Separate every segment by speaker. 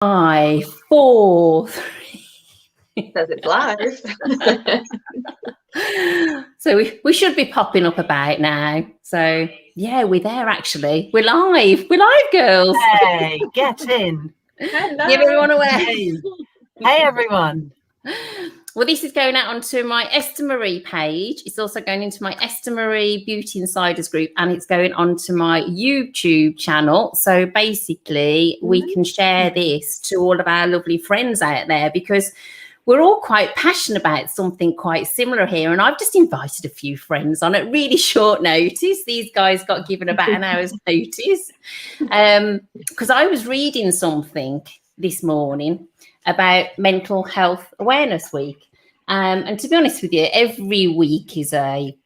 Speaker 1: 5, 4, 3.
Speaker 2: Says it's live.
Speaker 1: So we should be popping up about now. So yeah, we're there actually. We're live. We're live, girls.
Speaker 3: Hey, get in.
Speaker 2: Hello.
Speaker 1: Give everyone away.
Speaker 3: Hey, everyone.
Speaker 1: Well, this is going out onto my Esther Marie page. It's also going into my Esther Marie Beauty Insiders group, and it's going onto my YouTube channel. So basically, we can share this to all of our lovely friends out there, because we're all quite passionate about something quite similar here. And I've just invited a few friends on at really short notice. These guys got given about an hour's notice because I was reading something this morning about Mental Health Awareness Week. And to be honest with you, every week is every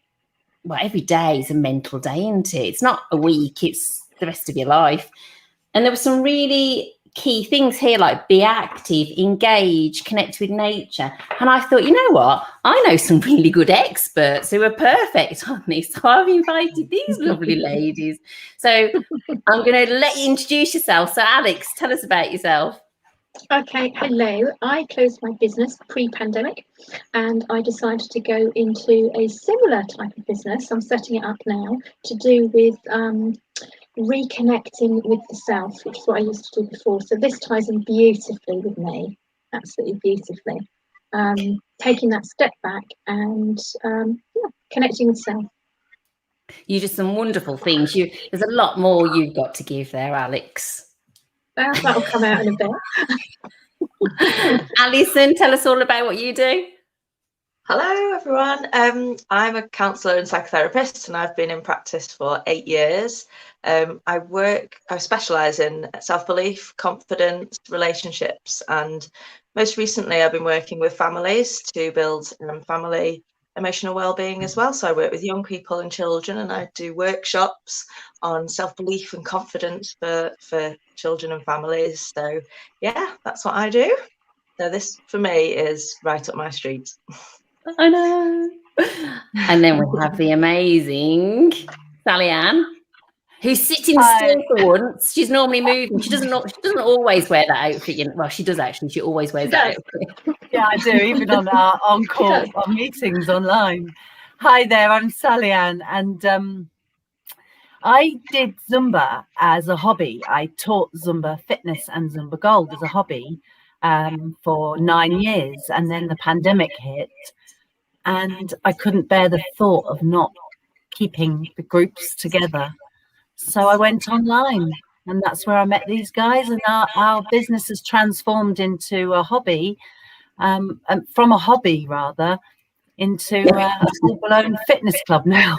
Speaker 1: day is a mental day, isn't it? It's not a week, it's the rest of your life. And there were some really key things here, like be active, engage, connect with nature. And I thought, you know what? I know some really good experts who are perfect on this. So I've invited these lovely ladies. So I'm going to let you introduce yourself. So Alex, tell us about yourself.
Speaker 4: Okay, hello. I closed my business pre-pandemic and I decided to go into a similar type of business. I'm setting it up now to do with reconnecting with the self, which is what I used to do before. So this ties in beautifully with me, absolutely beautifully. Taking that step back and connecting with self.
Speaker 1: You did some wonderful things. There's a lot more you've got to give there, Alex.
Speaker 4: That'll come out in a bit.
Speaker 1: Alison, tell us all about what you do.
Speaker 2: Hello, everyone. I'm a counsellor and psychotherapist, and I've been in practice for 8 years. I specialise in self-belief, confidence, relationships, and most recently I've been working with families to build family emotional well-being as well. So I work with young people and children, and I do workshops on self-belief and confidence for children and families. So yeah, that's what I do. So this for me is right up my street.
Speaker 1: I know. And then we have the amazing Sally Ann, who's sitting still for once. She's normally moving. She doesn't always wear that outfit. Well, she does actually. She always wears that outfit.
Speaker 3: Yeah, I do, even on our on-call on meetings online. Hi there, I'm Sally Ann, and I did Zumba as a hobby. I taught Zumba fitness and Zumba Gold as a hobby for 9 years, and then the pandemic hit, and I couldn't bear the thought of not keeping the groups together. So I went online, and that's where I met these guys, and our business has transformed into a hobby, from a hobby rather, into a full-blown fitness club now.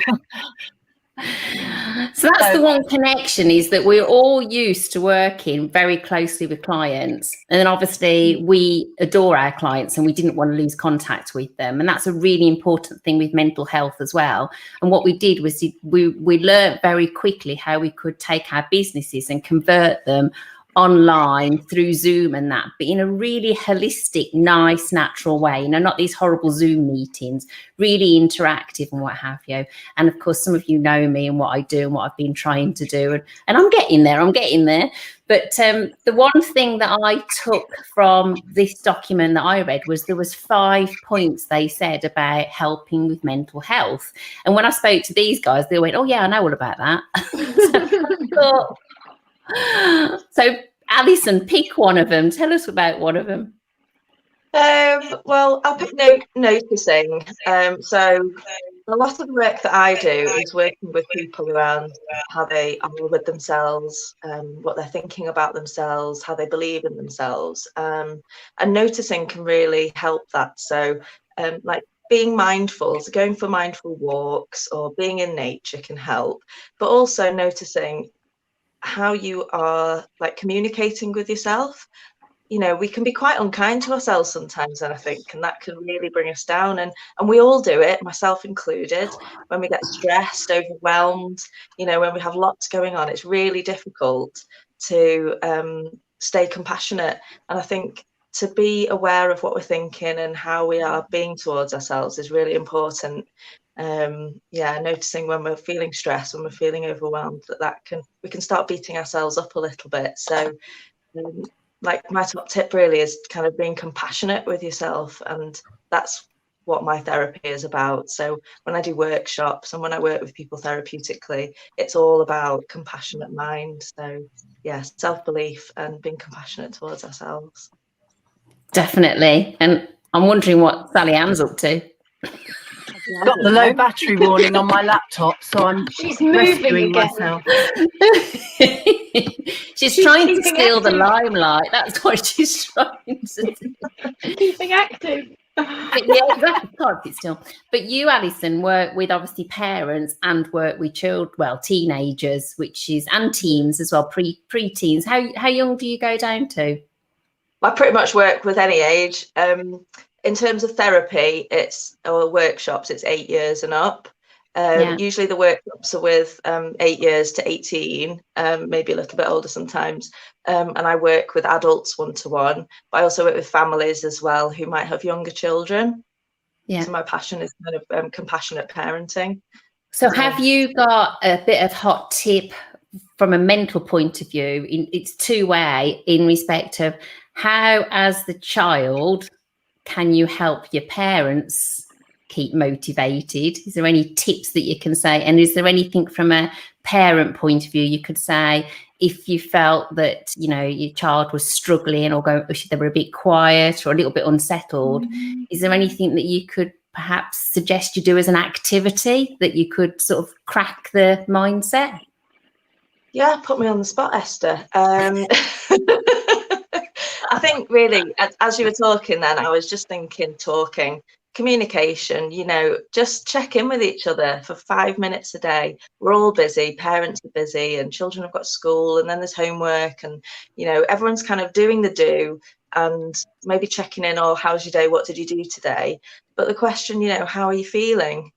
Speaker 1: So that's the one connection, is that we're all used to working very closely with clients, and then obviously we adore our clients and we didn't want to lose contact with them, and that's a really important thing with mental health as well. And what we did was we learned very quickly how we could take our businesses and convert them online through Zoom and that, but in a really holistic, nice, natural way, not these horrible Zoom meetings, really interactive and what have you. And of course, some of you know me and what I do and what I've been trying to do, and I'm getting there. But the one thing that I took from this document that I read was there was 5 points they said about helping with mental health. And when I spoke to these guys, they went, oh yeah, I know all about that. So Alison, pick one of them. Tell us about one of them.
Speaker 2: Well, I'll pick noticing. So a lot of the work that I do is working with people around how they are with themselves, what they're thinking about themselves, how they believe in themselves, and noticing can really help that. So like being mindful, so going for mindful walks or being in nature can help, but also noticing how you are like communicating with yourself. We can be quite unkind to ourselves sometimes, and I think, and that can really bring us down, and we all do it, myself included, when we get stressed, overwhelmed, when we have lots going on. It's really difficult to stay compassionate, and I think to be aware of what we're thinking and how we are being towards ourselves is really important. Noticing when we're feeling stressed, when we're feeling overwhelmed, we can start beating ourselves up a little bit. So like my top tip really is kind of being compassionate with yourself, and that's what my therapy is about. So when I do workshops and when I work with people therapeutically, it's all about compassionate mind. So yeah, self-belief and being compassionate towards ourselves.
Speaker 1: Definitely. And I'm wondering what Sally Ann's up to.
Speaker 3: I've got the low battery warning on my laptop, so I'm
Speaker 4: She's moving
Speaker 3: rescuing
Speaker 4: again.
Speaker 3: myself.
Speaker 1: She's trying to
Speaker 4: keeping
Speaker 1: steal the
Speaker 4: active.
Speaker 1: limelight. That's what she's trying to do.
Speaker 4: Keeping active.
Speaker 1: But yeah, exactly. Can't sit still. But you, Alison, work with obviously parents and work with children, well, teenagers, and teens as well, pre-teens. How young do you go down to?
Speaker 2: I pretty much work with any age. In terms of therapy, or workshops, it's 8 years and up. Usually the workshops are with 8 years to 18, maybe a little bit older sometimes. And I work with adults one-to-one, but I also work with families as well who might have younger children. Yeah. So my passion is kind of compassionate parenting.
Speaker 1: So have you got a bit of hot tip from a mental point of view? It's two-way in respect of how, as the child, can you help your parents keep motivated? Is there any tips that you can say? And is there anything from a parent point of view you could say if you felt that, you know, your child was struggling or they were a bit quiet or a little bit unsettled? Is there anything that you could perhaps suggest you do as an activity that you could sort of crack the mindset?
Speaker 2: Yeah, put me on the spot, Esther. I think really, as you were talking then, I was just thinking, communication, you know, just check in with each other for 5 minutes a day. We're all busy, parents are busy, and children have got school, and then there's homework, and, you know, everyone's kind of doing the do and maybe checking in, oh, how's your day? What did you do today? But the question, you know, how are you feeling?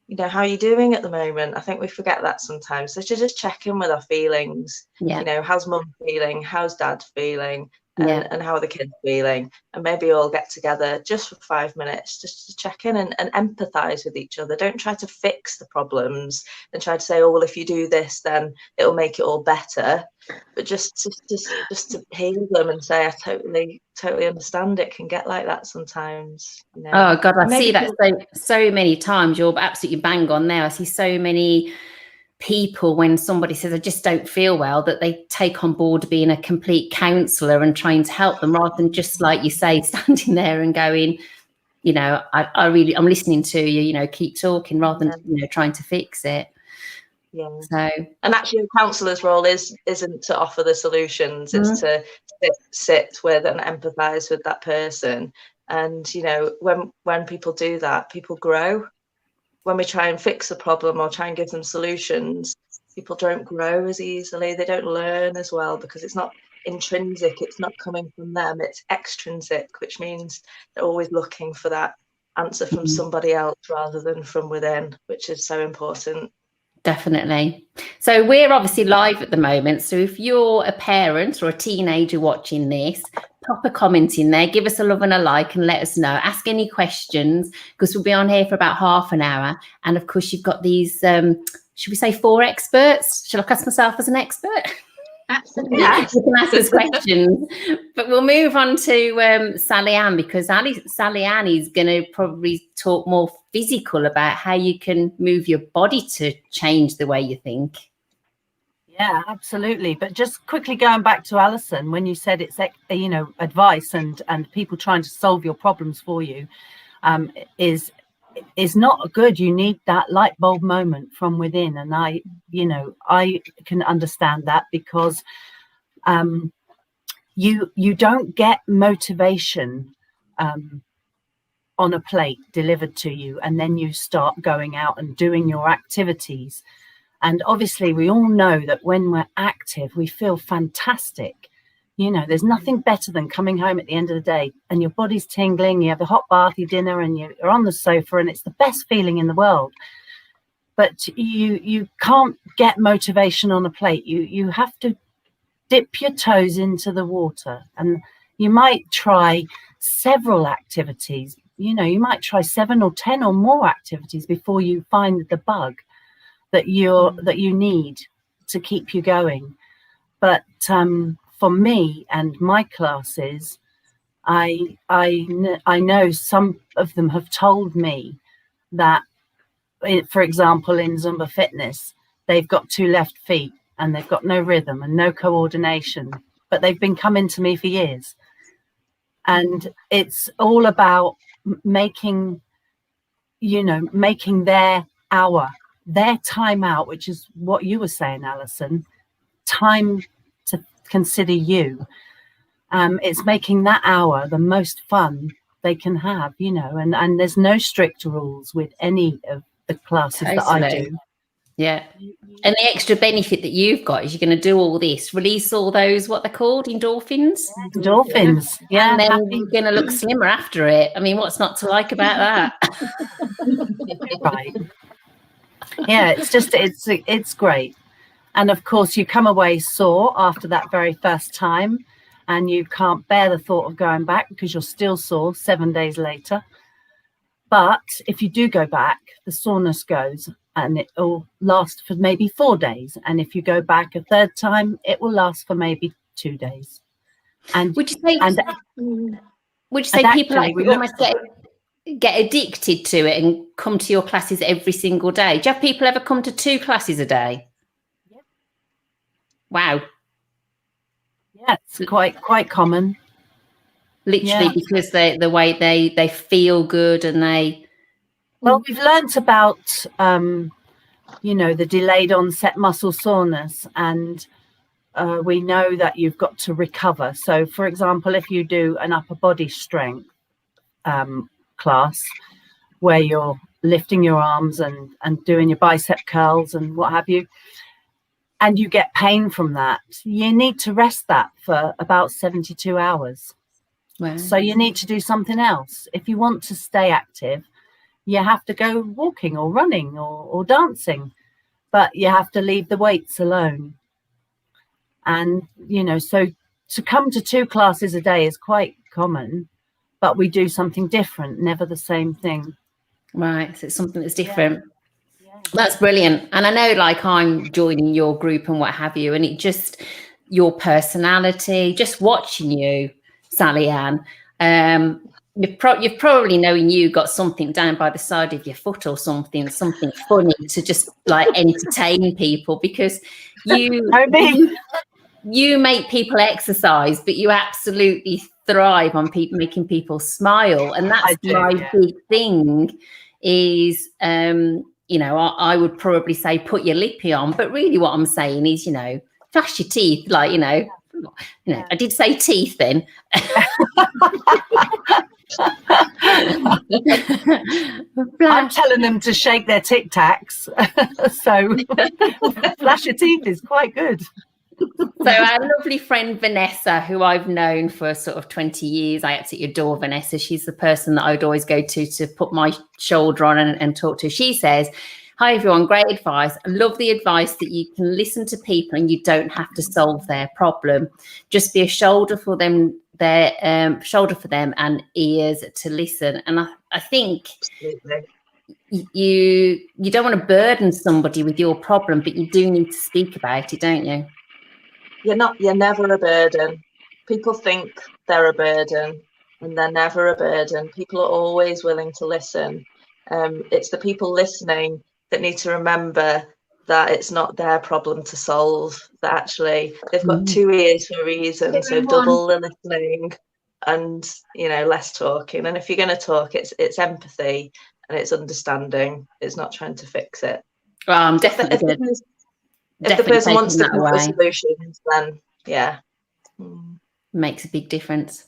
Speaker 2: You know, how are you doing at the moment? I think we forget that sometimes. So to just check in with our feelings. Yeah. You know, how's mum feeling? How's dad feeling? And how are the kids feeling? And maybe all get together just for 5 minutes, just to check in and empathise with each other. Don't try to fix the problems and try to say, oh, well, if you do this, then it'll make it all better. But just to hear them and say, I totally understand. It can get like that sometimes. You know?
Speaker 1: Oh God, I see that so many times. You're absolutely bang on there. I see so many people when somebody says I just don't feel well, that they take on board being a complete counsellor and trying to help them, rather than just, like you say, standing there and going, you know, I'm listening to you, you know, keep talking, rather than, you know, trying to fix it.
Speaker 2: Yeah. So, and actually a counsellor's role isn't to offer the solutions, it's to sit with and empathise with that person. And, you know, when people do that, people grow. When we try and fix a problem or try and give them solutions, people don't grow as easily. They don't learn as well because it's not intrinsic. It's not coming from them. It's extrinsic, which means they're always looking for that answer from somebody else rather than from within, which is so important.
Speaker 1: Definitely. So we're obviously live at the moment. So if you're a parent or a teenager watching this, pop a comment in there, give us a love and a like and let us know. Ask any questions, because we'll be on here for about half an hour. And of course, you've got these, should we say 4 experts? Shall I class myself as an expert?
Speaker 4: Absolutely.
Speaker 1: You can ask us questions. But we'll move on to Sally Ann, because Sally Ann is going to probably talk more physical about how you can move your body to change the way you think.
Speaker 3: Yeah, absolutely. But just quickly going back to Alison, when you said it's, you know, advice and people trying to solve your problems for you, is not good. You need that light bulb moment from within. And I can understand that, because you don't get motivation on a plate delivered to you, and then you start going out and doing your activities. And obviously we all know that when we're active, we feel fantastic. You know, there's nothing better than coming home at the end of the day and your body's tingling, you have a hot bath, your dinner, and you're on the sofa, and it's the best feeling in the world. But you can't get motivation on a plate. You have to dip your toes into the water, and you might try several activities. You know, you might try 7 or 10 or more activities before you find the bug that you need to keep you going. But for me and my classes, I know some of them have told me that, for example, in Zumba fitness, they've got 2 left feet and they've got no rhythm and no coordination, but they've been coming to me for years. And it's all about making their hour, their time out, which is what you were saying, Alison, time to consider you. It's making that hour the most fun they can have, and there's no strict rules with any of the classes that I do.
Speaker 1: Yeah. And the extra benefit that you've got is you're going to do all this, release all those, what they're called, endorphins.
Speaker 3: Endorphins, yeah.
Speaker 1: And then you're going to look slimmer after it. I mean, what's not to like about that?
Speaker 3: Right. Yeah, it's great. And of course, you come away sore after that very first time, and you can't bear the thought of going back because you're still sore 7 days later. But if you do go back, the soreness goes, and it will last for maybe 4 days. And if you go back a third time, it will last for maybe 2 days. And
Speaker 1: would you say people like almost get addicted to it and come to your classes every single day? Do you have people ever come to 2 classes a day?
Speaker 3: Yeah.
Speaker 1: Wow.
Speaker 3: Yeah, it's quite common.
Speaker 1: Literally, because the way they feel good and they.
Speaker 3: Well, we've learnt about the delayed onset muscle soreness, and we know that you've got to recover. So, for example, if you do an upper body strength class where you're lifting your arms and doing your bicep curls and what have you, and you get pain from that, you need to rest that for about 72 hours.
Speaker 1: Wow.
Speaker 3: So you need to do something else. If you want to stay active, you have to go walking or running or dancing, but you have to leave the weights alone. And, so to come to 2 classes a day is quite common, but we do something different, never the same thing.
Speaker 1: Right. So it's something that's different. Yeah. That's brilliant. And I know, like, I'm joining your group and what have you, and it just, your personality, just watching you, Sally Ann, you've probably, knowing you, got something down by the side of your foot or something funny to just like entertain people, because you make people exercise, but you absolutely thrive on making people smile. And that's my big thing is, I would probably say put your lippy on, but really what I'm saying is, flash your teeth, like, I did say teeth then.
Speaker 3: I'm telling them to shake their Tic Tacs, so flash your teeth is quite good.
Speaker 1: So our lovely friend Vanessa, who I've known for sort of 20 years, I absolutely adore Vanessa. She's the person that I would always go to put my shoulder on and talk to. She says, "Hi everyone, great advice. I love the advice that you can listen to people and you don't have to solve their problem. Just be a shoulder for them, shoulder for them and ears to listen." And I think you don't want to burden somebody with your problem, but you do need to speak about it, don't you?
Speaker 2: You're never a burden. People think they're a burden, and they're never a burden. People are always willing to listen. It's the people listening that need to remember that it's not their problem to solve, that actually they've got 2 ears for a reason. So double the listening and, less talking. And if you're going to talk, it's empathy and it's understanding. It's not trying to fix it.
Speaker 1: Well, I'm definitely good.
Speaker 2: If the person wants to come up with solutions, then
Speaker 1: makes a big difference.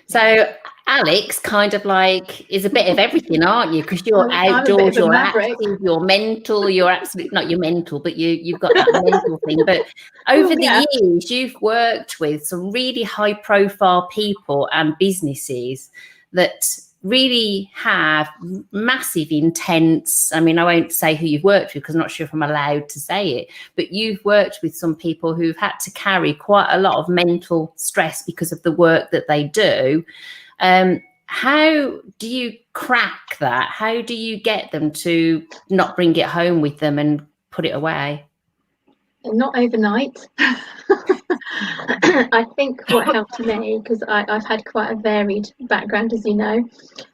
Speaker 1: So Alex kind of like is a bit of everything, aren't you? Because you're outdoors, you're active, you're mental, you're absolutely not you're mental, but you've got that mental thing. But over the years, you've worked with some really high profile people and businesses that really have massive, intense, I mean, I won't say who you've worked with because I'm not sure if I'm allowed to say it, but you've worked with some people who've had to carry quite a lot of mental stress because of the work that they do. How do you crack that? How do you get them to not bring it home with them and put it away?
Speaker 4: Not overnight. I think what helped me, because I've had quite a varied background, as you know,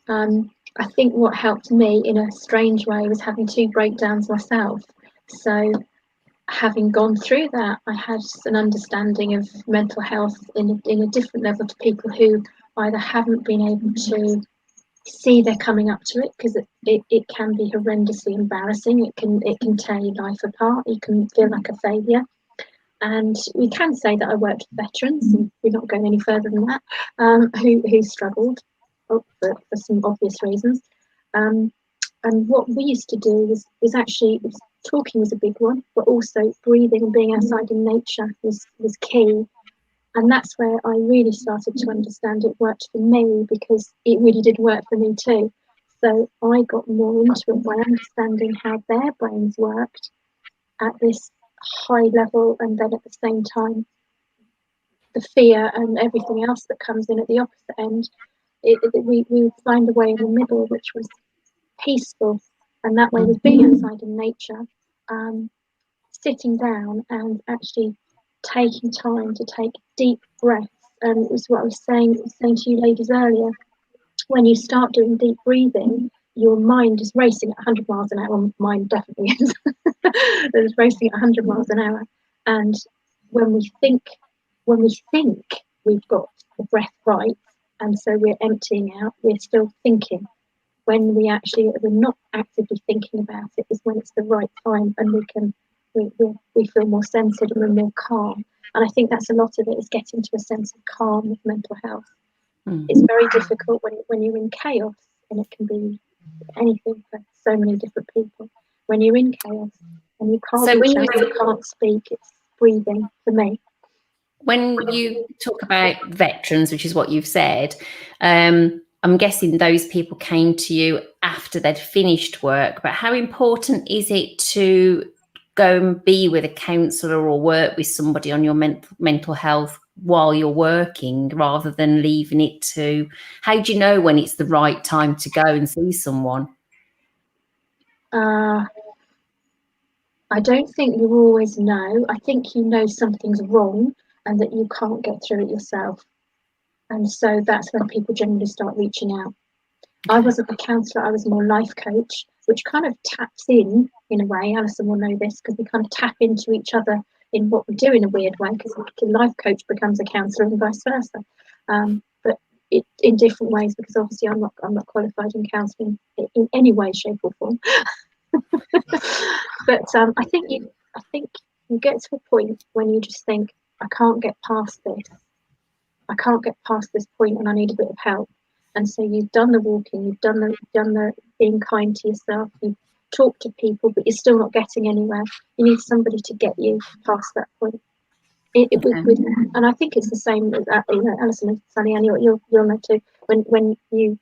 Speaker 4: I think what helped me in a strange way was having 2 breakdowns myself. So having gone through that, I had an understanding of mental health in a different level to people who either haven't been able to see they're coming up to it, because it can be horrendously embarrassing. It can tear your life apart. You can feel like a failure. And we can say that I worked with veterans, and we're not going any further than that, who struggled for some obvious reasons. And what we used to do was actually, talking was a big one, but also breathing and being outside in nature was key. And that's where I really started to understand it worked for me, because it really did work for me too. So I got more into it by understanding how their brains worked at this high level, and then at the same time the fear and everything else that comes in at the opposite end. We would find a way in the middle which was peaceful, and that way was being outside in nature, sitting down and actually taking time to take deep breaths. And it was what I was saying to you ladies earlier. When you start doing deep breathing, your mind is racing at 100 miles an hour. Mine definitely is. It's racing at 100 miles an hour. And when we think we've got the breath right, and so we're emptying out, we're still thinking. When we're not actively thinking about it, is when it's the right time, and we feel more centered and we're more calm. And I think that's a lot of it, is getting to a sense of calm with mental health. It's very difficult when you're in chaos, and it can be anything for so many different people. When you're in chaos and you can't reach out, you can't speak, it's breathing for me.
Speaker 1: When you talk about veterans, which is what you've said, I'm guessing those people came to you after they'd finished work, but how important is it to go and be with a counsellor or work with somebody on your mental health while you're working, rather than leaving it to, how do you know when it's the right time to go and see someone?
Speaker 4: I don't think you always know. I think you know something's wrong and that you can't get through it yourself. And so that's when people generally start reaching out. I wasn't a counsellor, I was more life coach, which kind of taps in a way. Alison will know this, because we kind of tap into each other in what we do in a weird way, because a life coach becomes a counsellor and vice versa. But in different ways, because obviously I'm not qualified in counselling in any way, shape or form. But I think you get to a point when you just think, I can't get past this. I can't get past this point, and I need a bit of help. And so you've done the walking, you've done the being kind to yourself, you've talked to people, but you're still not getting anywhere. You need somebody to get you past that point. And I think it's the same with Alison and Sally, and you'll know too. When you,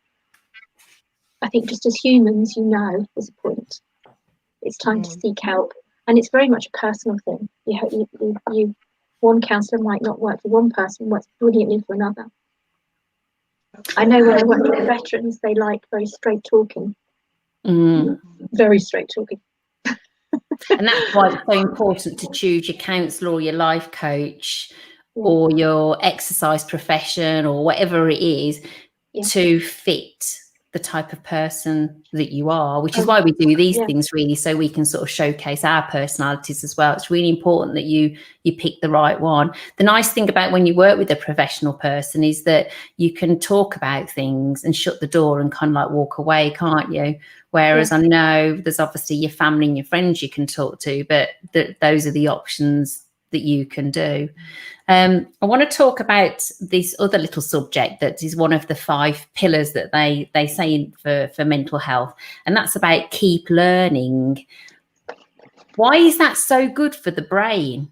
Speaker 4: I think just as humans, there's a point. It's time to seek help, and it's very much a personal thing. You one counsellor might not work for one person, works brilliantly for another. I know when I work with veterans, they like very straight talking. Very straight talking.
Speaker 1: And that's why it's so important to choose your counsellor or your life coach or your exercise profession or whatever it is to fit the type of person that you are, which is why we do these things, really, so we can sort of showcase our personalities as well. It's really important that you pick the right one. The nice thing about when you work with a professional person is that you can talk about things and shut the door and kind of like walk away, can't you? Whereas I know there's obviously your family and your friends you can talk to, but those are the options that you can do. I want to talk about this other little subject that is one of the 5 pillars that they say for mental health, and that's about keep learning. Why is that so good for the brain?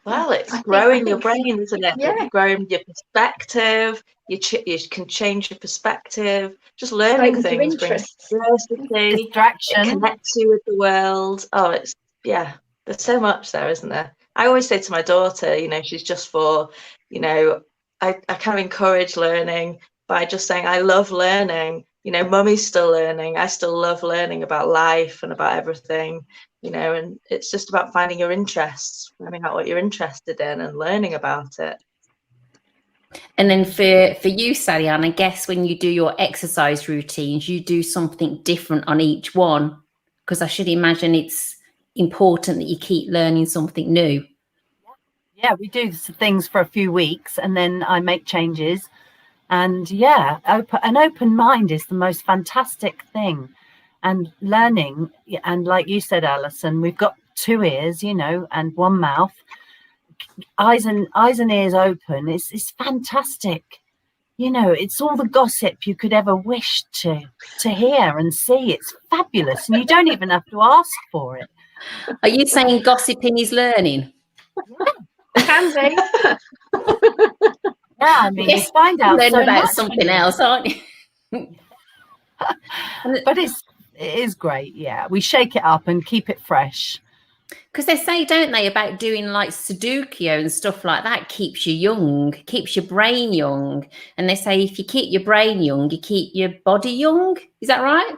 Speaker 2: Well, it's growing your brain, isn't it? It's growing your perspective. You can change your perspective. Just learning things brings curiosity,
Speaker 3: distraction,
Speaker 2: it connects you with the world. Oh, there's so much there, isn't there? I always say to my daughter, she's just 4, I kind of encourage learning by just saying, I love learning. Mummy's still learning. I still love learning about life and about everything. and it's just about finding your interests, finding out what you're interested in and learning about it.
Speaker 1: And then for you, Sally Ann, I guess when you do your exercise routines, you do something different on each one, because I should imagine it's important that you keep learning something new.
Speaker 3: Yeah, we do things for a few weeks and then I make changes. And yeah, an open mind is the most fantastic thing. And learning, and like you said, Alison, we've got 2 ears, and 1 mouth. Eyes and ears open. It's fantastic. It's all the gossip you could ever wish to hear and see. It's fabulous, and you don't even have to ask for it.
Speaker 1: Are you saying gossiping is learning?
Speaker 2: Can be.
Speaker 3: Yeah, I mean, you find out
Speaker 1: learn
Speaker 3: so
Speaker 1: about
Speaker 3: much
Speaker 1: something else, aren't you?
Speaker 3: But it is great. Yeah, we shake it up and keep it fresh.
Speaker 1: Because they say, don't they, about doing like Sudoku and stuff like that keeps you young, keeps your brain young. And they say if you keep your brain young, you keep your body young. Is that right?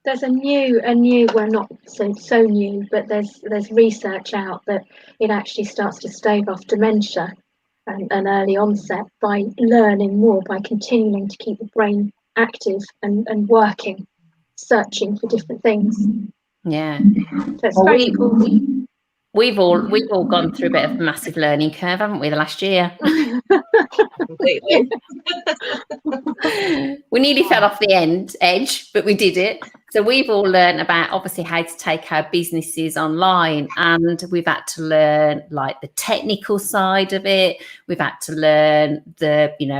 Speaker 4: There's a new, well, not so new, but there's research out that it actually starts to stave off dementia and early onset by learning more, by continuing to keep the brain active and working, searching for different things.
Speaker 1: Yeah.
Speaker 4: So it's very cool.
Speaker 1: We've all gone through a bit of a massive learning curve, haven't we, the last year?
Speaker 2: Completely.
Speaker 1: We nearly fell off the edge, but we did it. So we've all learned about obviously how to take our businesses online, and we've had to learn like the technical side of it. We've had to learn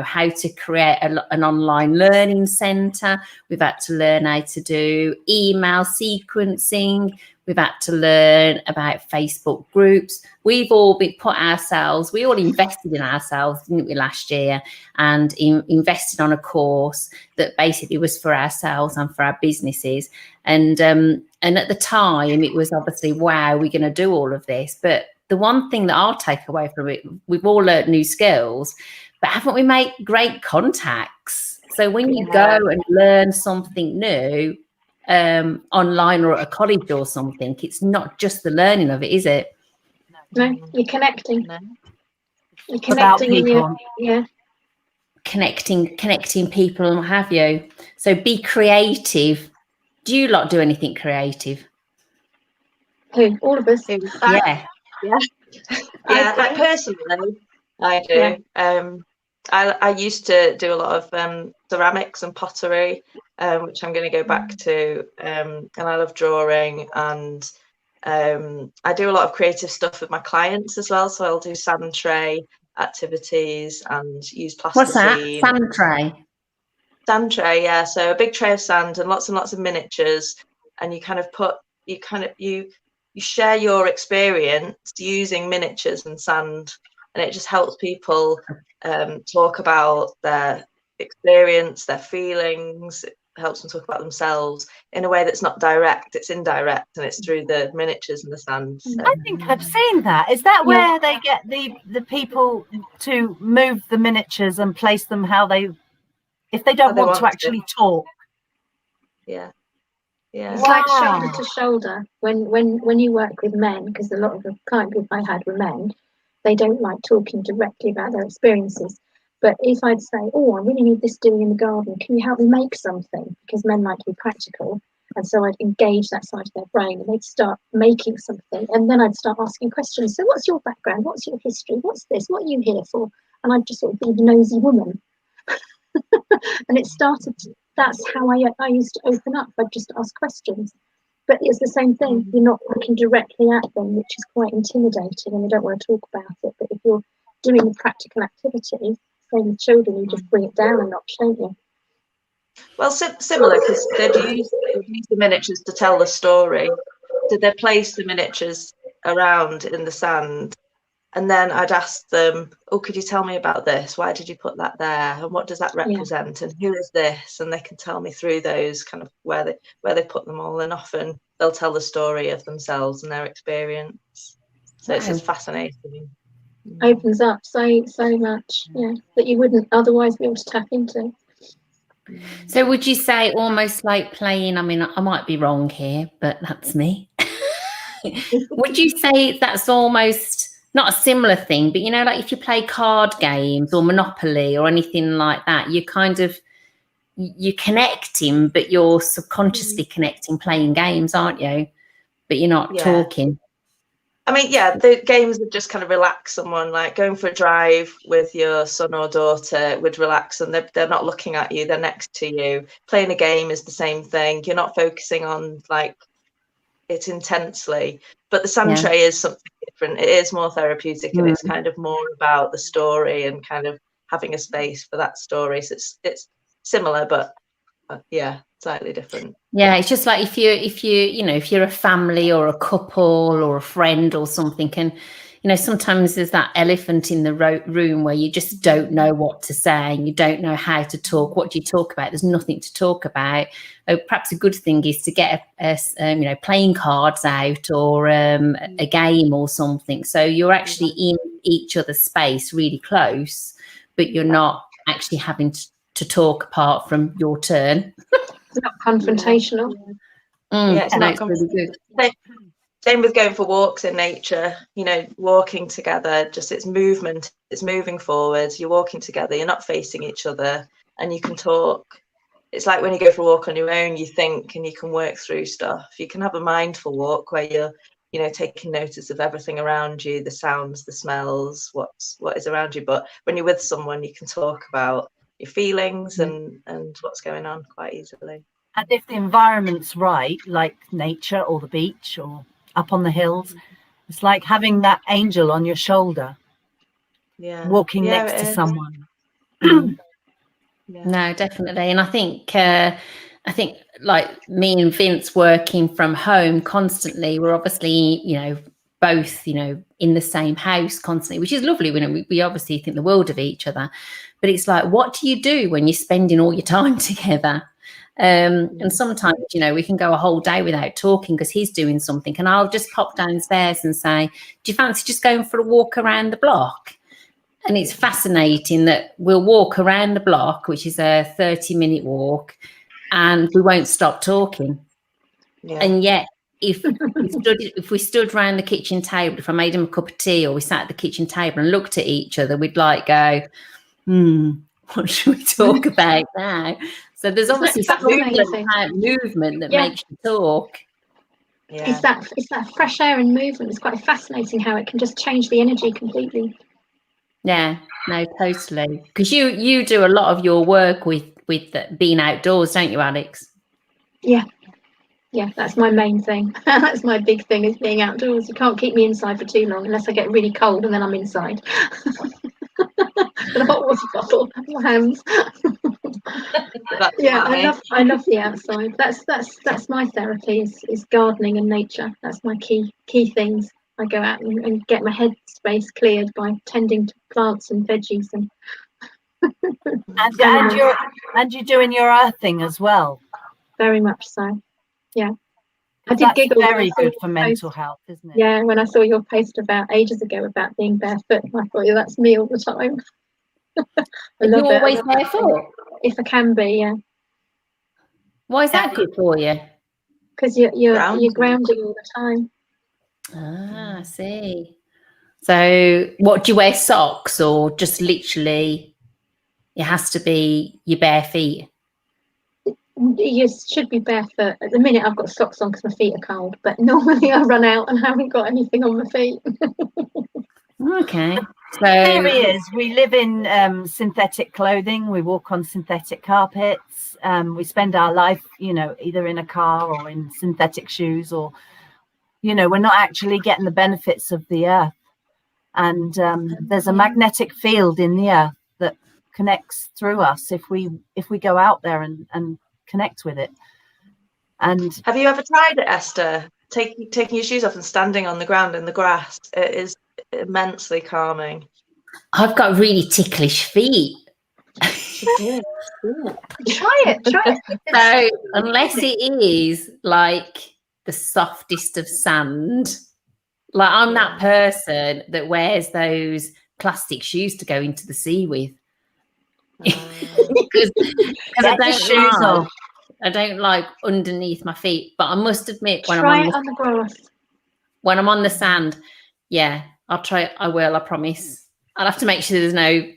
Speaker 1: how to create an online learning centre. We've had to learn how to do email sequencing. We've had to learn about Facebook groups. We've all we all invested in ourselves, didn't we, last year, and invested on a course that basically was for ourselves and for our businesses. And at the time, it was obviously, wow, we're going to do all of this. But the one thing that I'll take away from it, we've all learned new skills, but haven't we made great contacts? So when you go and learn something new, online or at a college or something, it's not just the learning of it, is it?
Speaker 4: No, you're connecting.
Speaker 2: No.
Speaker 4: You're connecting in
Speaker 3: people.
Speaker 1: Connecting people and what have you. So be creative. Do you lot do anything creative?
Speaker 4: Who? All of us.
Speaker 1: Yeah.
Speaker 2: Like personally, I do.
Speaker 4: Yeah.
Speaker 2: I used to do a lot of ceramics and pottery, which I'm going to go back to, and I love drawing, and I do a lot of creative stuff with my clients as well. So I'll do sand tray activities and use plasticine.
Speaker 1: What's that? Sand tray?
Speaker 2: Sand tray, yeah. So a big tray of sand and lots of miniatures, and you share your experience using miniatures and sand, and it just helps people talk about their experience, their feelings. It helps them talk about themselves in a way that's not direct, it's indirect, and it's through the miniatures and the sand. So.
Speaker 3: I think I've seen that. Is that where they get the people to move the miniatures and place them if they don't want to actually talk?
Speaker 2: Yeah.
Speaker 4: It's like shoulder to shoulder. When you work with men, because a lot of the client group I had were men, they don't like talking directly about their experiences. But if I'd say, oh, I really need this doing in the garden, can you help me make something? Because men like to be practical. And so I'd engage that side of their brain and they'd start making something. And then I'd start asking questions. So what's your background? What's your history? What's this? What are you here for? And I'd just sort of be the nosy woman. And it started, that's how I used to open up. I'd just ask questions. But it's the same thing. You're not looking directly at them, which is quite intimidating and they don't want to talk about it. But if you're doing the practical activity, same with children, you just bring it down a notch, don't you?
Speaker 2: Well, similar, because they'd use the miniatures to tell the story. So they'd place the miniatures around in the sand, and then I'd ask them, oh, could you tell me about this? Why did you put that there? And what does that represent? And who is this? And they can tell me through those kind of where they put them all. And often they'll tell the story of themselves and their experience. So it's just fascinating.
Speaker 4: Opens up so much, that you wouldn't otherwise be able to tap into.
Speaker 1: So would you say almost like playing, I mean, I might be wrong here, but that's me. Would you say that's almost not a similar thing, but like if you play card games or Monopoly or anything like that, you're connecting, but you're subconsciously connecting playing games, aren't you? But you're not talking.
Speaker 2: I mean, yeah, the games would just kind of relax someone, like going for a drive with your son or daughter would relax them. They're not looking at you, they're next to you. Playing a game is the same thing. You're not focusing on like it intensely. But the sand tray is something different. It is more therapeutic and it's kind of more about the story and kind of having a space for that story. So it's similar, but slightly different.
Speaker 1: Yeah, it's just like if you're a family or a couple or a friend or something, and sometimes there's that elephant in the room where you just don't know what to say and you don't know how to talk. What do you talk about? There's nothing to talk about. Perhaps a good thing is to get playing cards out or a game or something. So you're actually in each other's space really close, but you're not actually having to talk apart from your turn.
Speaker 4: It's not confrontational.
Speaker 2: It's not
Speaker 1: really good.
Speaker 2: Same with going for walks in nature, walking together, just it's movement, it's moving forwards, you're walking together, you're not facing each other and you can talk. It's like when you go for a walk on your own, you think and you can work through stuff. You can have a mindful walk where you're taking notice of everything around you, the sounds, the smells, what is around you. But when you're with someone, you can talk about your feelings and what's going on quite easily.
Speaker 3: And if the environment's right, like nature or the beach or up on the hills, it's like having that angel on your shoulder, walking next to someone.
Speaker 1: No, definitely. And I think like me and Vince working from home constantly, we're obviously, both, in the same house constantly, which is lovely. We obviously think the world of each other, but it's like, what do you do when you're spending all your time together? And sometimes, we can go a whole day without talking because he's doing something and I'll just pop downstairs and say, do you fancy just going for a walk around the block? And it's fascinating that we'll walk around the block, which is a 30-minute walk, and we won't stop talking. Yeah. And yet, if we stood around the kitchen table, if I made him a cup of tea or we sat at the kitchen table and looked at each other, we'd like go, what should we talk about now? So there's obviously movement that makes you talk.
Speaker 4: Yeah. It's that fresh air and movement. It's quite fascinating how it can just change the energy completely.
Speaker 1: Yeah, no, totally. Because you do a lot of your work with being outdoors, don't you, Alex?
Speaker 4: Yeah, that's my main thing. That's my big thing, is being outdoors. You can't keep me inside for too long unless I get really cold and then I'm inside. With a hot water bottle, my hands. I love the outside. That's my therapy is gardening and nature. That's my key things. I go out and get my head space cleared by tending to plants and veggies and
Speaker 3: you're doing your earthing as well.
Speaker 4: Very much so. Yeah.
Speaker 3: I did giggle. Very good for mental health, isn't it?
Speaker 4: Yeah, when I saw your post about ages ago about being barefoot, I thought, that's me all the time.
Speaker 1: Are you always barefoot?
Speaker 4: If I can be, yeah.
Speaker 1: Why is that good for you?
Speaker 4: Because you're grounding all the time.
Speaker 1: I see. So what, do you wear socks or just literally it has to be your bare feet?
Speaker 4: You should be barefoot. At the minute I've got socks on because my feet are cold, but normally I run out and haven't got anything on my feet.
Speaker 1: Okay. So
Speaker 3: there he is. We live in synthetic clothing. We walk on synthetic carpets. We spend our life, either in a car or in synthetic shoes, or we're not actually getting the benefits of the earth. And there's a magnetic field in the earth that connects through us if we go out there and connect with it. And
Speaker 2: have you ever tried it, Esther? Taking your shoes off and standing on the ground in the grass? It is immensely calming.
Speaker 1: I've got really ticklish feet.
Speaker 4: Try it.
Speaker 1: So unless it is like the softest of sand, like I'm that person that wears those plastic shoes to go into the sea with. Because I don't like underneath my feet, but I must admit when
Speaker 4: try
Speaker 1: I'm
Speaker 4: it on the grass.
Speaker 1: when I'm on the sand, yeah, I'll try. I will. I promise. I'll have to make sure there's no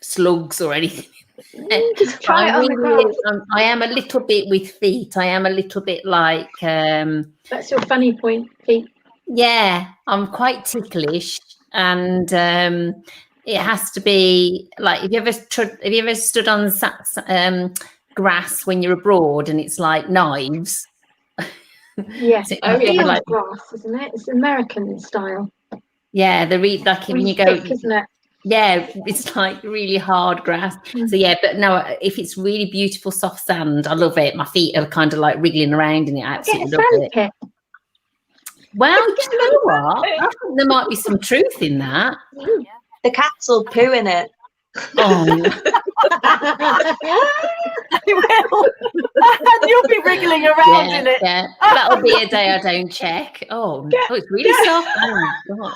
Speaker 1: slugs or anything.
Speaker 4: Just try it on the grass.
Speaker 1: I am a little bit with feet. I am a little bit like.
Speaker 4: That's your funny point, feet.
Speaker 1: Yeah, I'm quite ticklish, and it has to be like. Have you ever stood on grass when you're abroad and it's like knives?
Speaker 4: Yes,
Speaker 1: So
Speaker 4: like grass, isn't it? It's American style.
Speaker 1: Yeah, like when you go,
Speaker 4: thick, isn't it?
Speaker 1: Yeah, it's like really hard grass. So yeah, but no, if it's really beautiful soft sand, I love it. My feet are kind of like wriggling around in it. I absolutely love it.
Speaker 4: Pit.
Speaker 1: Well, do you know what? I think there might be some truth in that.
Speaker 2: The cats will poo in it.
Speaker 1: Oh, no.
Speaker 3: They will. And you'll be wriggling around in it.
Speaker 1: Yeah, that'll be a day I don't check. Oh, it's really soft. Oh, God.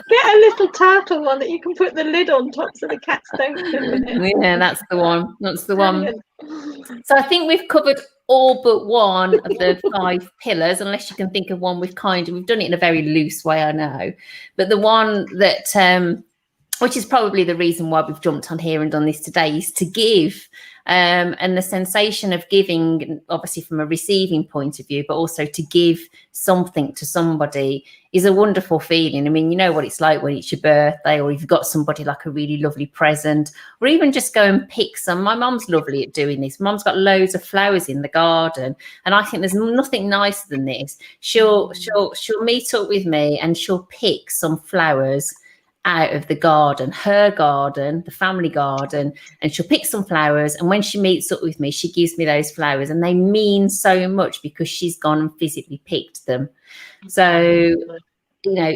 Speaker 4: Get a little turtle one that you can put the lid on top so the cats don't poo in it.
Speaker 1: Yeah, that's the one. That's the one. So I think we've covered all but one of the 5 pillars, unless you can think of one we've done it in a very loose way, I know. But the one that, which is probably the reason why we've jumped on here and done this today, is to give. And the sensation of giving, obviously from a receiving point of view, but also to give something to somebody is a wonderful feeling. I mean, you know what it's like when it's your birthday, or you've got somebody like a really lovely present, or even just go and pick some. My mum's lovely at doing this. Mum's got loads of flowers in the garden, and I think there's nothing nicer than this. She'll meet up with me and she'll pick some flowers out of the garden, her garden, the family garden, and she'll pick some flowers, and when she meets up with me, she gives me those flowers, and they mean so much because she's gone and physically picked them. So, you know,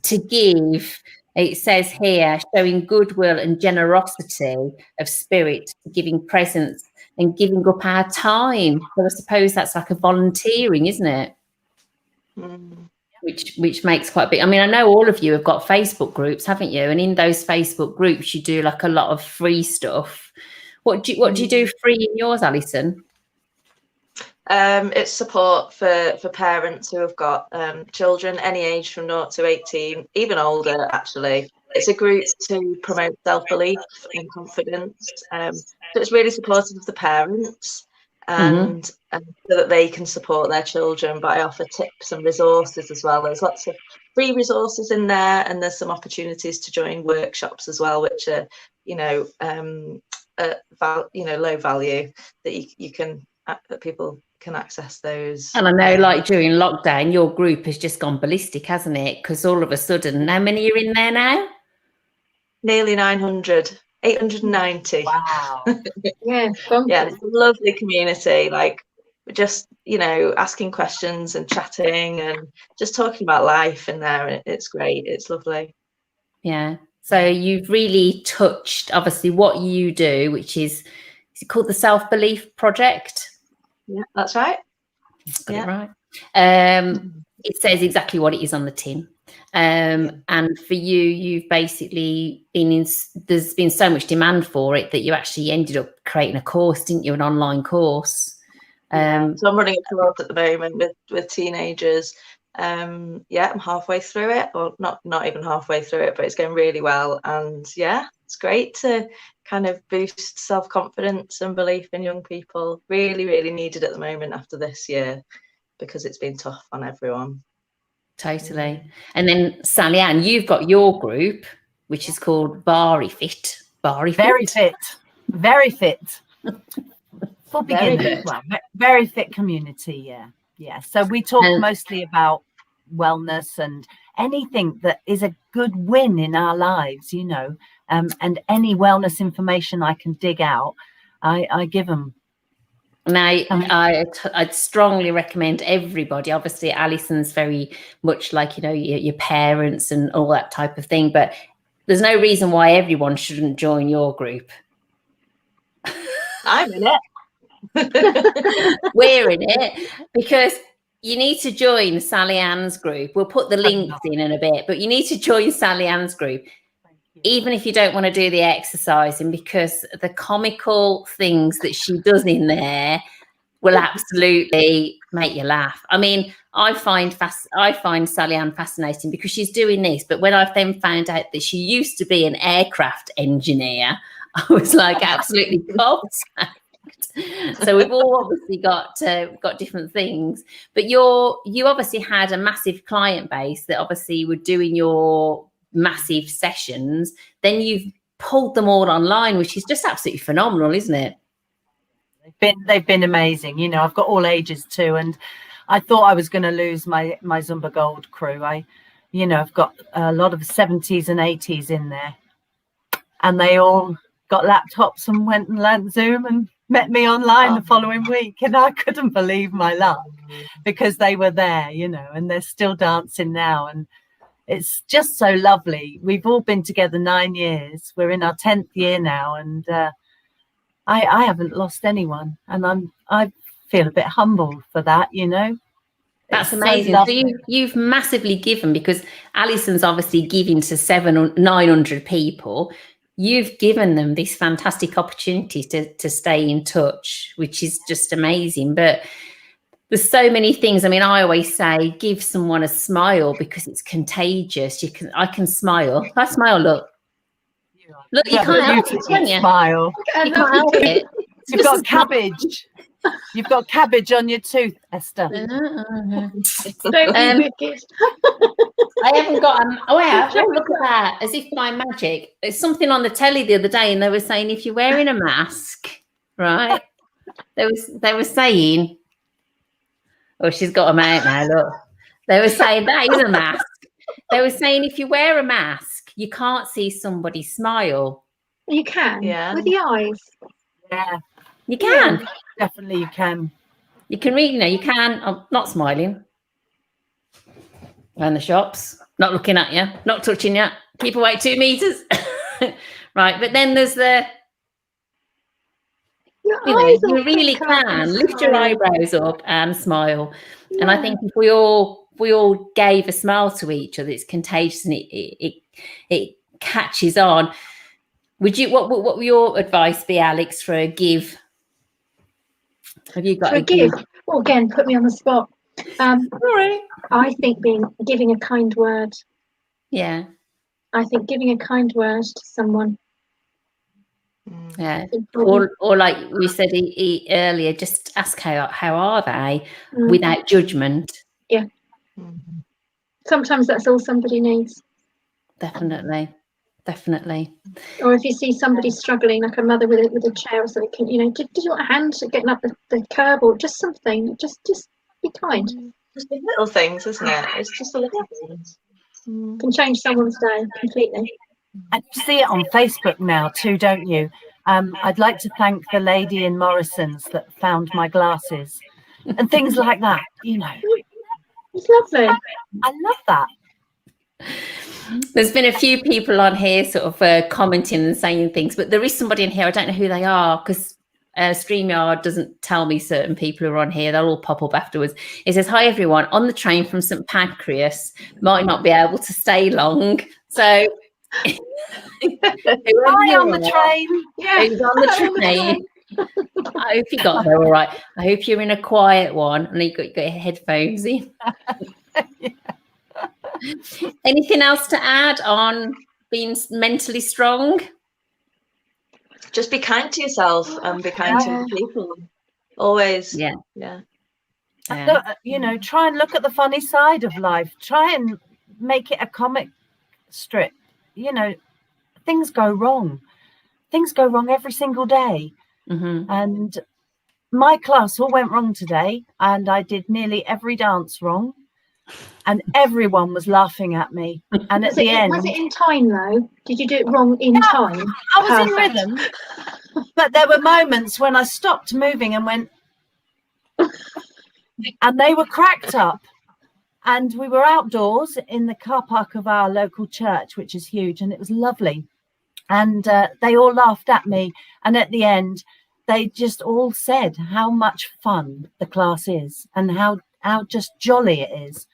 Speaker 1: to give, it says here, showing goodwill and generosity of spirit, giving presents and giving up our time. So I suppose that's like a volunteering, isn't it? Which makes quite a bit. I mean, I know all of you have got Facebook groups, haven't you? And in those Facebook groups, you do like a lot of free stuff. What do you do free in yours, Alison?
Speaker 2: It's support for parents who have got children any age from 0 to 18, even older, actually. It's a group to promote self-belief and confidence. So it's really supportive of the parents, and so that they can support their children. But I offer tips and resources as well. There's lots of free resources in there, and there's some opportunities to join workshops as well, which are, low value, that you can, that people can access those.
Speaker 1: And I know, like during lockdown, your group has just gone ballistic, hasn't it? Because all of a sudden, how many are in there now?
Speaker 2: Nearly 900. 890.
Speaker 3: Wow.
Speaker 4: Yeah,
Speaker 2: it's a lovely community. Like, just asking questions and chatting and just talking about life in there. It's great. It's lovely.
Speaker 1: Yeah. So you've really touched, obviously, what you do, which is it called the Self-Belief Project?
Speaker 2: Yeah, that's right.
Speaker 1: Got it right. It says exactly what it is on the tin. And for you, you've basically there's been so much demand for it that you actually ended up creating a course, didn't you? An online course.
Speaker 2: So I'm running a course at the moment with teenagers. I'm halfway through it, or not even halfway through it, but it's going really well. And yeah, it's great to kind of boost self-confidence and belief in young people. Really, really needed at the moment after this year, because it's been tough on everyone.
Speaker 1: Totally. And then Sally Ann, you've got your group, which is called Very Fit. Very fit. For beginners. Well,
Speaker 3: very fit community. Yeah. So we talk mostly about wellness and anything that is a good win in our lives, and any wellness information I can dig out, I give them.
Speaker 1: Now, I'd strongly recommend everybody. Obviously, Alison's very much like, your parents and all that type of thing, but there's no reason why everyone shouldn't join your group.
Speaker 2: I'm in it.
Speaker 1: We're in it, because you need to join Sally Ann's group. We'll put the links in a bit, but you need to join Sally Ann's group, even if you don't want to do the exercising, because the comical things that she does in there will absolutely make you laugh. I mean, I find Sally Ann fascinating because she's doing this, but when I've then found out that she used to be an aircraft engineer, I was like absolutely gobsmacked. So we've all obviously got different things, but you obviously had a massive client base that obviously were doing your massive sessions. Then you've pulled them all online, which is just absolutely phenomenal, isn't it?
Speaker 3: They've been amazing. You know, I've got all ages too, and I thought I was going to lose my Zumba Gold crew. I've got a lot of 70s and 80s in there, and they all got laptops and went and learnt Zoom and met me online the following week, and I couldn't believe my luck because they were there, you know, and they're still dancing now, and it's just so lovely. We've all been together 9 years. We're in our 10th year now, and I haven't lost anyone, and I feel a bit humbled for that, you know.
Speaker 1: That's amazing. So you've massively given, because Alison's obviously giving to 900 people. You've given them this fantastic opportunity to stay in touch, which is just amazing. But there's so many things. I mean, I always say, give someone a smile because it's contagious. I can smile. I smile. Look, you can't help it, can you?
Speaker 3: Smile.
Speaker 1: You can't help it.
Speaker 3: You've got cabbage. You've got cabbage on your tooth, Esther.
Speaker 1: I haven't got. Oh, I have. Oh, look at that! As if by magic. There's something on the telly the other day, and they were saying if you're wearing a mask, right? They were saying. Oh, she's got them out now. Look, they were saying that is a mask. They were saying if you wear a mask, you can't see somebody smile.
Speaker 4: You can, with the eyes.
Speaker 3: Yeah,
Speaker 1: you can.
Speaker 3: Yeah, definitely, you can.
Speaker 1: You can read. You know, you can. I'm not smiling. Around the shops, not looking at you, not touching you. Keep away 2 meters. Right, but then there's the. You really can lift your eyebrows up and smile. Yeah. And I think if we all gave a smile to each other, it's contagious and it catches on. What would your advice be, Alex, for a give? Have you got
Speaker 4: for a give? Well, again, put me on the spot.
Speaker 1: Sorry.
Speaker 4: I think giving a kind word.
Speaker 1: Yeah.
Speaker 4: I think giving a kind word to someone.
Speaker 1: Yeah, or like we said earlier, just ask how are they without judgment.
Speaker 4: Yeah. Sometimes that's all somebody needs.
Speaker 1: Definitely.
Speaker 4: Or if you see somebody struggling, like a mother with a chair or something, you know, do you want a hand getting up the curb or just something? Just be kind.
Speaker 2: Just the little things, isn't it? It's just the little things.
Speaker 4: Can change someone's day completely.
Speaker 3: And you see it on Facebook now too, don't you? I'd like to thank the lady in Morrison's that found my glasses and things like that, you know.
Speaker 4: It's lovely.
Speaker 3: I love that.
Speaker 1: There's been a few people on here sort of commenting and saying things, but there is somebody in here, I don't know who they are, because StreamYard doesn't tell me certain people who are on here. They'll all pop up afterwards. It says, hi, everyone. On the train from St Pancras, might not be able to stay long. So...
Speaker 3: Hi on the train.
Speaker 1: Yeah, who's on the train? I hope you got there all right. I hope you're in a quiet one and you got your headphones in. Yeah. Anything else to add on being mentally strong?
Speaker 2: Just be kind to yourself and be kind to people. Always.
Speaker 1: Yeah.
Speaker 3: Look, you know, try and look at the funny side of life. Try and make it a comic strip. You know, things go wrong. Things go wrong every single day.
Speaker 1: Mm-hmm.
Speaker 3: And my class all went wrong today, and I did nearly every dance wrong, and everyone was laughing at me. And at the end,
Speaker 4: was it in time though? Did you do it wrong in time?
Speaker 3: I was in rhythm, but there were moments when I stopped moving and went, and they were cracked up. And we were outdoors in the car park of our local church, which is huge, and it was lovely. And they all laughed at me. And at the end, they just all said how much fun the class is and how just jolly it is.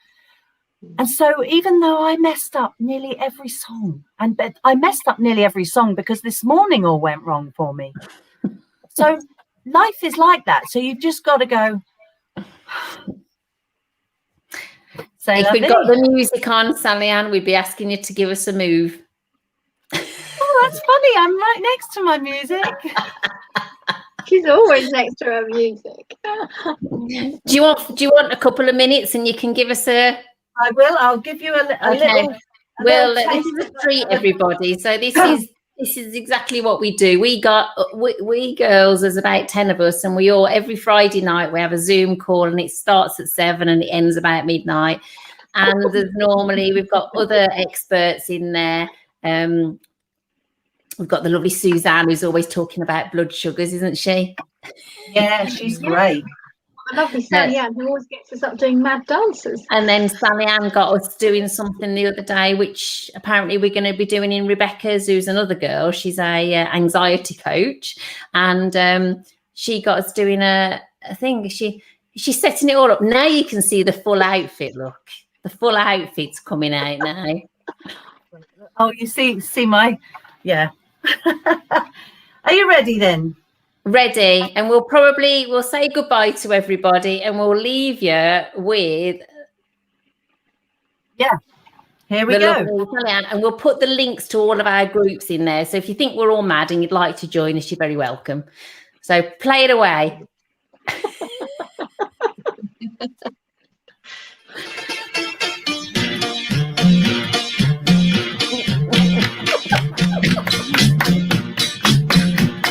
Speaker 3: And so even though I messed up nearly every song, but I messed up nearly every song because this morning all went wrong for me. So life is like that. So you've just got to go, Say
Speaker 1: If
Speaker 3: la
Speaker 1: we'd
Speaker 3: vie.
Speaker 1: got the music on, Sally Ann, we'd be asking you to give us a move.
Speaker 3: Oh, that's funny. I'm right next to my music.
Speaker 4: She's always next to her music.
Speaker 1: Do you want a couple of minutes and you can give us a...
Speaker 3: I will. I'll give you a little.
Speaker 1: Well,
Speaker 3: little
Speaker 1: this
Speaker 3: taste
Speaker 1: is a
Speaker 3: of
Speaker 1: treat, everybody. So this is exactly what we do. We girls, there's about 10 of us, and we all, every Friday night, we have a Zoom call, and it starts at 7 and it ends about midnight. And there's normally, we've got other experts in there. We've got the lovely Suzanne, who's always talking about blood sugars, isn't she?
Speaker 3: Yeah, she's great.
Speaker 4: I lovely Sally Ann, who always gets us up doing mad dances.
Speaker 1: And then Sally Ann got us doing something the other day, which apparently we're going to be doing in Rebecca's, who's another girl. She's a anxiety coach, and she got us doing a thing. She's setting it all up. Now you can see the full outfit. Look, the full outfit's coming out now.
Speaker 3: Oh, you see my, yeah. Are you ready then?
Speaker 1: Ready, and we'll say goodbye to everybody, and we'll leave you with
Speaker 3: Here we go.
Speaker 1: And we'll put the links to all of our groups in there. So if you think we're all mad and you'd like to join us, you're very welcome. So play it away.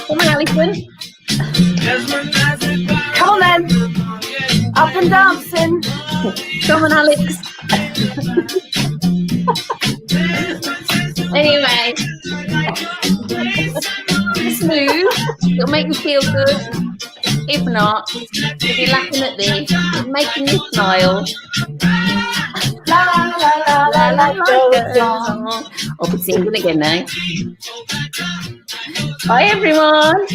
Speaker 1: Come on, Alison.
Speaker 3: Come on then. Up and dancing.
Speaker 1: Come on, Alex. Anyway, just move. It'll make you feel good. If not, if you're laughing at this, it's making you smile.
Speaker 3: La la la la la.
Speaker 1: I'll be singing again now. Bye, everyone.